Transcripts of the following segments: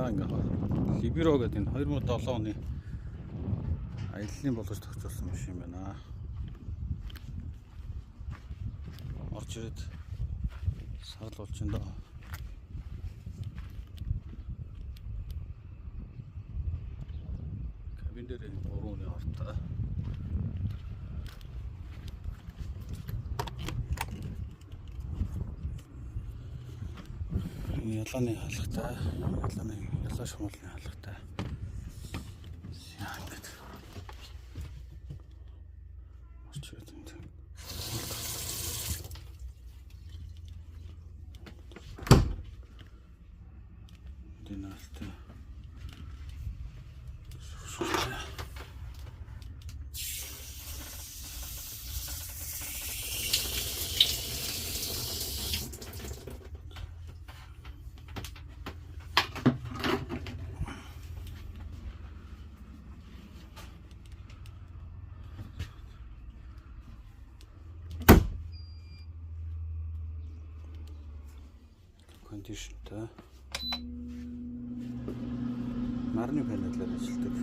За ингээ Libero гэдэг энэ 2007 оны аяллаа болгож тогтцуулсан машин байна. Орж ирээд сарал болж энэ кабин дээр 3 хүний ортой. Ялааны хаалгатай, ялаа шумуулны хаалгатай. Яа ингэж. Орчууд энэ. Династай. Кондишнтэй нарны панелаар ажилладаг.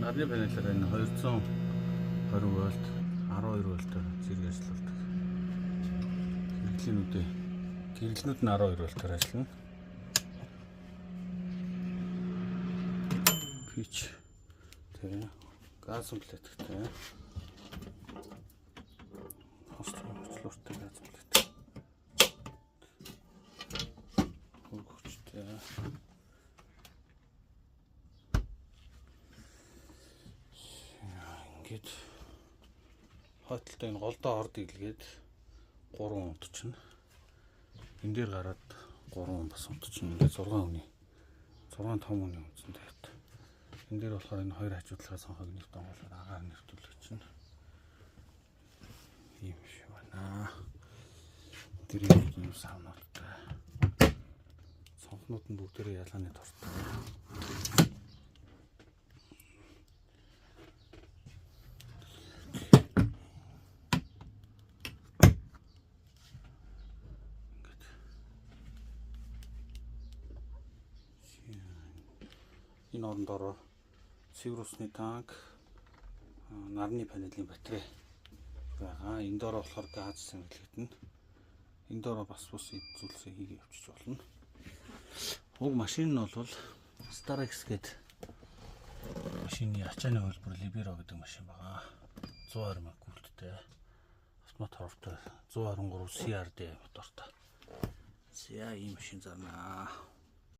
Нарны панелаар энэ 220 вольт 12 вольтоор зэрэг ажилладаг. Хэрэглэнүүд нь 12 вольтоор ажиллана. Пич тэгээ газ комплекттэй. Хослолтой газ комплект. Хөргөчтэй. Хотлтой энэ голдоо орд иглгээд 3 унтчихна. Энд дээр гараад 3 бас унтчихна. Ингээд 6 хүний 5 хүний унтсан тавьт. Энд дээр болохоор энэ хоёр хажуудлага сонхог нэрт онгоолоор агаар нэртүүлэх чинь. Ийм шиг байна. Тэр ийм саунуудтай. Сонхнууд нь бүгдээрээ ялааны тортой. Энэ орондоо цэвэр усны танк, нарны панелийн батарей байгаа. Энэ доор болохоор газ сэргэлэгдэнэ. Энэ доор бас бус зүйлсээ хийгээ явчих болно. Уг машин нь бол Starex гэдэг машины ачааны хөлбөр Libero гэдэг машин байгаа. 120 мянга гүйлттэй. Автомат хорвотой 123 CRD мотортой. За ийм машин зарнаа.